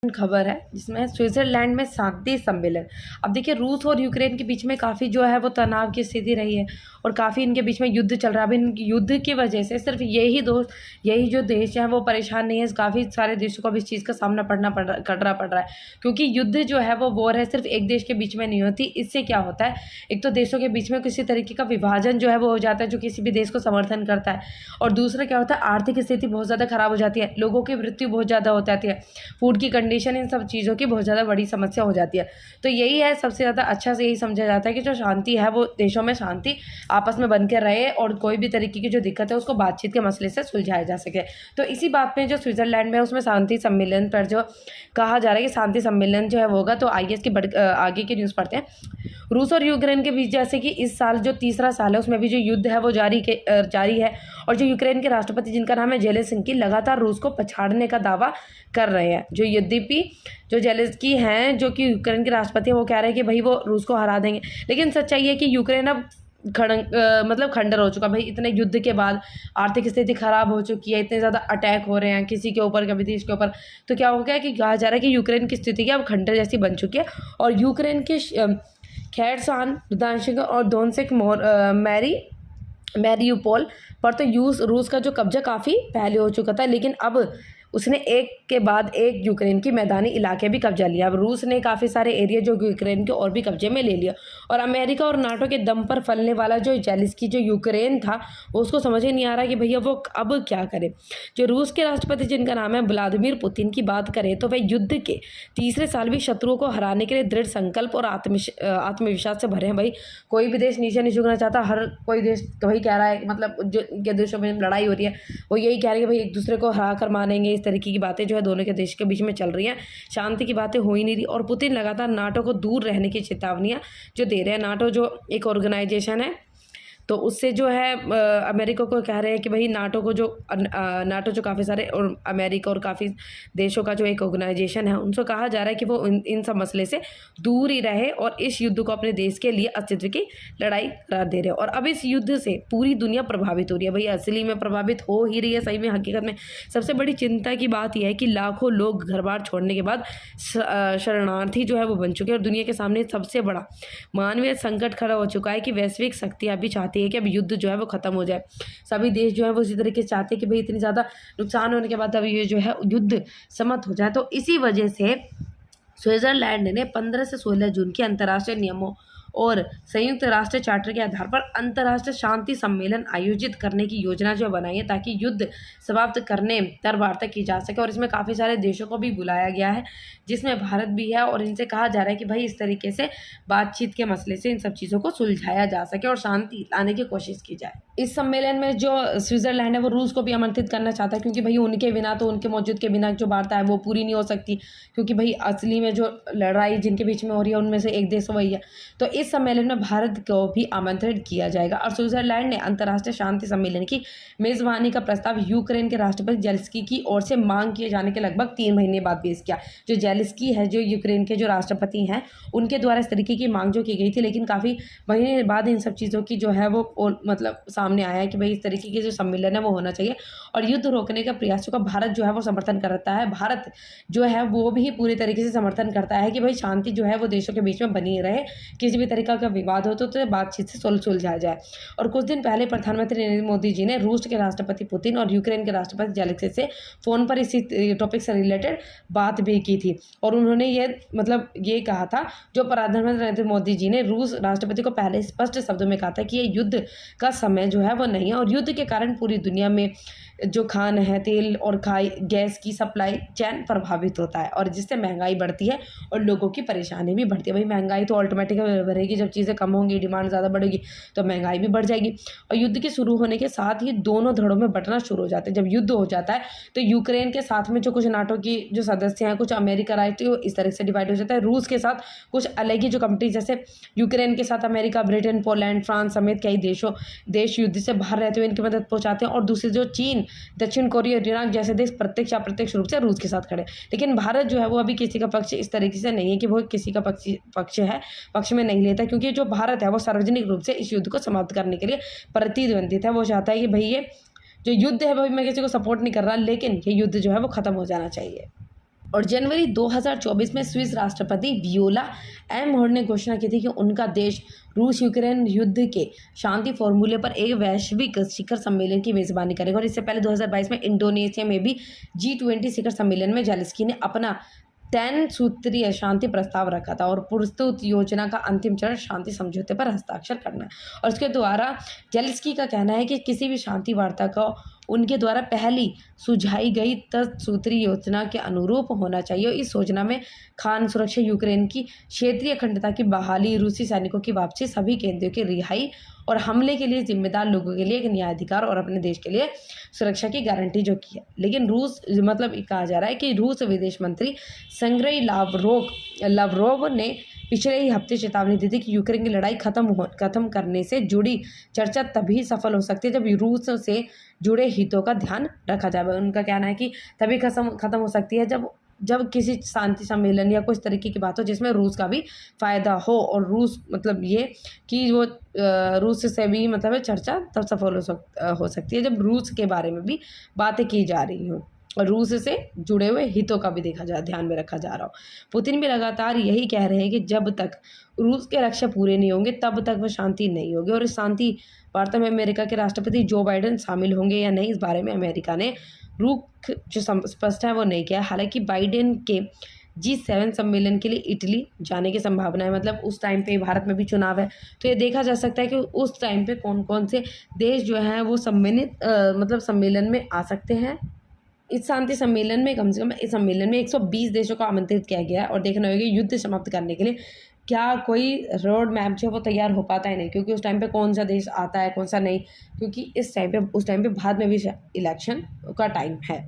खबर है जिसमें स्विट्जरलैंड में शांति सम्मेलन। अब देखिए, रूस और यूक्रेन के बीच में काफ़ी जो है वो तनाव की स्थिति रही है और काफ़ी इनके बीच में युद्ध चल रहा है। अब इन युद्ध की वजह से सिर्फ यही जो देश है वो परेशान नहीं है, काफ़ी सारे देशों को अब इस चीज़ का सामना करना पड़ रहा है, क्योंकि युद्ध जो है वो वॉर है सिर्फ एक देश के बीच में नहीं होती। इससे क्या होता है, एक तो देशों के बीच में किसी तरीके का विभाजन जो है वो हो जाता है जो किसी भी देश को समर्थन करता है, और दूसरा क्या होता है, आर्थिक स्थिति बहुत ज़्यादा खराब हो जाती है, लोगों की मृत्यु बहुत ज़्यादा हो जाती है, फूड की कंडीशन, इन सब चीज़ों की बहुत ज़्यादा बड़ी समस्या हो जाती है। तो यही है, सबसे ज़्यादा अच्छा से यही समझा जाता है कि जो शांति है वो देशों में शांति आपस में बन के रहे और कोई भी तरीके की जो दिक्कत है उसको बातचीत के मसले से सुलझाया जा सके। तो इसी बात में जो स्विट्जरलैंड में उसमें शांति सम्मेलन पर जो कहा जा रहा है कि शांति सम्मेलन जो है होगा, तो आइए इसकी आगे की न्यूज़ पढ़ते हैं। रूस और यूक्रेन के बीच, जैसे कि इस साल जो तीसरा साल है उसमें भी जो युद्ध है वो जारी है, और जो यूक्रेन के राष्ट्रपति जिनका नाम है जेलेंस्की लगातार रूस को पछाड़ने का दावा कर रहे हैं। जो यद्यपि जो जेलेंस्की हैं, जो कि यूक्रेन के राष्ट्रपति हैं, वो कह रहे हैं कि भाई वो रूस को हरा देंगे, लेकिन सच्चाई है कि यूक्रेन अब खंडर हो चुका। भाई इतने युद्ध के बाद आर्थिक स्थिति खराब हो चुकी है, इतने ज़्यादा अटैक हो रहे हैं किसी के ऊपर कभी देश के ऊपर, तो क्या हो गया कि कहा जा रहा है कि यूक्रेन की स्थिति अब खंडर जैसी बन चुकी है। और यूक्रेन के खेरसान, रुदांशिक और दोनसिक मैरियुपोल पर तो रूस का जो कब्जा काफ़ी पहले हो चुका था, लेकिन अब उसने एक के बाद एक यूक्रेन की मैदानी इलाके भी कब्जा लिया। अब रूस ने काफ़ी सारे एरिया जो यूक्रेन के और भी कब्जे में ले लिया, और अमेरिका और नाटो के दम पर फलने वाला जो जेलेंस्की जो यूक्रेन था वो उसको समझ ही नहीं आ रहा कि भैया वो अब क्या करे। जो रूस के राष्ट्रपति जिनका नाम है व्लादिमीर पुतिन की बात करें तो वह युद्ध के तीसरे साल भी शत्रुओं को हराने के लिए दृढ़ संकल्प और आत्मविश्वास से भरे हैं। भाई कोई भी देश नीचे नहीं झुकना चाहता, हर कोई देश वही कह रहा है, मतलब जो इनके देशों में लड़ाई हो रही है वो यही कह रहे हैं कि भाई एक दूसरे को हरा कर मानेंगे। इस तरीके की बातें जो है दोनों के देश के बीच में चल रही हैं, शांति की बातें हो ही नहीं रही, और पुतिन लगातार नाटो को दूर रहने की चेतावनियां जो दे रहे हैं। नाटो जो एक ऑर्गेनाइजेशन है, तो उससे जो है अमेरिका को कह रहे हैं कि भाई नाटो जो काफ़ी सारे और अमेरिका और काफ़ी देशों का जो एक ऑर्गेनाइजेशन है, उनसे कहा जा रहा है कि वो इन सब मसले से दूर ही रहे और इस युद्ध को अपने देश के लिए अस्तित्व की लड़ाई करार दे रहे हैं। और अब इस युद्ध से पूरी दुनिया प्रभावित हो रही है। भाई असली में प्रभावित हो ही रही है, सही में हकीकत में सबसे बड़ी चिंता की बात यह है कि लाखों लोग घर बार छोड़ने के बाद शरणार्थी जो है वो बन चुके हैं, और दुनिया के सामने सबसे बड़ा मानवीय संकट खड़ा हो चुका है कि वैश्विक शक्तियाँ भी चाहती है कि अब युद्ध जो है वो खत्म हो जाए। सभी देश जो है वो इसी तरीके से चाहते हैं कि भाई इतनी ज़्यादा नुकसान होने के बाद अब ये जो है युद्ध समाप्त हो जाए। तो इसी वजह से स्विट्जरलैंड ने 15 से 16 जून की अंतर्राष्ट्रीय नियमों और संयुक्त राष्ट्र चार्टर के आधार पर अंतर्राष्ट्रीय शांति सम्मेलन आयोजित करने की योजना जो बनाई है, ताकि युद्ध समाप्त करने पर वार्ता की जा सके। और इसमें काफ़ी सारे देशों को भी बुलाया गया है, जिसमें भारत भी है, और इनसे कहा जा रहा है कि भाई इस तरीके से बातचीत के मसले से इन सब चीज़ों को सुलझाया जा सके और शांति लाने की कोशिश की जाए। इस सम्मेलन में जो स्विट्जरलैंड है वो रूस को भी आमंत्रित करना चाहता है, क्योंकि भाई उनके बिना, तो उनके मौजूद के बिना जो वार्ता है वो पूरी नहीं हो सकती, क्योंकि भाई असली में जो लड़ाई जिनके बीच में हो रही है उनमें से एक देश वही है। तो इस सम्मेलन में भारत को भी आमंत्रित किया जाएगा। और स्विट्जरलैंड ने अंतर्राष्ट्रीय शांति सम्मेलन की मेजबानी का प्रस्ताव यूक्रेन के राष्ट्रपति जेलेंस्की की ओर से मांग किए जाने के लगभग 3 महीने बाद पेश किया। जो जेलेंस्की है, जो यूक्रेन के जो राष्ट्रपति हैं, उनके द्वारा इस तरीके की मांग जो की गई थी, लेकिन काफ़ी महीने बाद इन सब चीज़ों की जो है वो मतलब सामने आया है कि भाई इस तरीके के जो सम्मेलन है वो होना चाहिए, और युद्ध रोकने का प्रयासों का भारत जो है वो समर्थन करता है। भारत जो है वो भी पूरी तरीके से समर्थन करता है कि भाई शांति जो है वो देशों के बीच में बनी रहे, किसी भी तरीका का विवाद हो तो बातचीत से सुलझाया जाए। और कुछ दिन पहले प्रधानमंत्री नरेंद्र मोदी जी ने रूस के राष्ट्रपति पुतिन और यूक्रेन के राष्ट्रपति जेलेंस्की से फ़ोन पर इसी टॉपिक से रिलेटेड बात भी की थी, और उन्होंने ये कहा था, जो प्रधानमंत्री नरेंद्र मोदी जी ने रूस राष्ट्रपति को पहले स्पष्ट शब्दों में कहा था कि ये युद्ध का समय जो है वो नहीं है, और युद्ध के कारण पूरी दुनिया में जो खान है, तेल और गैस की सप्लाई चेन प्रभावित होता है, और जिससे महंगाई बढ़ती है और लोगों की परेशानी भी बढ़ती है। भाई महंगाई तो ऑटोमेटिक बढ़ेगी, जब चीज़ें कम होंगी, डिमांड ज़्यादा बढ़ेगी तो महंगाई भी बढ़ जाएगी। और युद्ध के शुरू होने के साथ ही दोनों धड़ों में बंटना शुरू हो जाते हैं। जब युद्ध हो जाता है तो यूक्रेन के साथ में जो कुछ नाटो की जो सदस्य हैं, कुछ अमेरिका राष्ट्रीय, इस तरह से डिवाइड हो जाता है। रूस के साथ कुछ अलग ही जो कंट्री, जैसे यूक्रेन के साथ अमेरिका, ब्रिटेन, पोलैंड, फ्रांस समेत कई देश युद्ध से बाहर रहते हुए इनकी मदद पहुँचाते हैं, और दूसरी जो चीन, दक्षिण कोरिया, ईरान जैसे देश प्रत्यक्ष या अप्रत्यक्ष रूप से रूस के साथ खड़े। लेकिन भारत जो है वो अभी किसी का पक्ष इस तरीके से नहीं है कि वो किसी का पक्ष में नहीं लेता, क्योंकि जो भारत है वो सार्वजनिक रूप से इस युद्ध को समाप्त करने के लिए प्रतिद्वंदित है। वो चाहता है कि भाई ये जो युद्ध है वो मैं किसी को सपोर्ट नहीं कर रहा, लेकिन ये युद्ध जो है वो खत्म हो जाना चाहिए। और जनवरी 2024 में स्विस राष्ट्रपति वियोला एमहोर ने घोषणा की थी कि उनका देश रूस यूक्रेन युद्ध के शांति फॉर्मूले पर एक वैश्विक शिखर सम्मेलन की मेज़बानी करेगा। और इससे पहले 2022 में इंडोनेशिया में भी G20 शिखर सम्मेलन में ज़ेलेंस्की ने अपना 10 सूत्रीय शांति प्रस्ताव रखा था और प्रस्तुत योजना का अंतिम चरण शांति समझौते पर हस्ताक्षर करना है। और उसके द्वारा ज़ेलेंस्की का कहना है कि किसी भी शांति वार्ता का उनके द्वारा पहली सुझाई गई 10 सूत्रीय योजना के अनुरूप होना चाहिए। और इस योजना में खान सुरक्षा, यूक्रेन की क्षेत्रीय अखंडता की बहाली, रूसी सैनिकों की वापसी, सभी कैदियों की रिहाई और हमले के लिए जिम्मेदार लोगों के लिए एक न्यायाधिकार और अपने देश के लिए सुरक्षा की गारंटी जो की है। लेकिन रूस मतलब कहा जा रहा है कि रूस विदेश मंत्री सर्गेई लावरोव ने पिछले ही हफ्ते चेतावनी दी थी कि यूक्रेन की लड़ाई खत्म करने से जुड़ी चर्चा तभी सफल हो सकती है जब रूस से जुड़े हितों का ध्यान रखा जाए। उनका कहना है कि तभी खत्म हो सकती है जब किसी शांति सम्मेलन या कुछ तरीके की बात हो जिसमें रूस का भी फ़ायदा हो। और रूस मतलब ये कि वो रूस से भी मतलब चर्चा तब सफल हो सकती है जब रूस के बारे में भी बातें की जा रही हों और रूस से जुड़े हुए हितों का भी ध्यान में रखा जा रहा हो। पुतिन भी लगातार यही कह रहे हैं कि जब तक रूस के लक्ष्य पूरे नहीं होंगे तब तक वह शांति नहीं होगी। और इस शांति वार्ता में अमेरिका के राष्ट्रपति जो बाइडेन शामिल होंगे या नहीं, इस बारे में अमेरिका ने रुख जो स्पष्ट है वो नहीं किया। हालांकि बाइडेन के G7 सम्मेलन के लिए इटली जाने की संभावना है। मतलब उस टाइम पे भारत में भी चुनाव है, तो ये देखा जा सकता है कि उस टाइम पे कौन कौन से देश जो हैं वो सम्मेलन में आ सकते हैं। इस शांति सम्मेलन में कम से कम इस सम्मेलन में 120 देशों को आमंत्रित किया गया है। और देखना होगा युद्ध समाप्त करने के लिए क्या कोई रोड मैप जो है वो तैयार हो पाता है नहीं, क्योंकि उस टाइम पे कौन सा देश आता है कौन सा नहीं, क्योंकि उस टाइम पे भारत में भी इलेक्शन का टाइम है।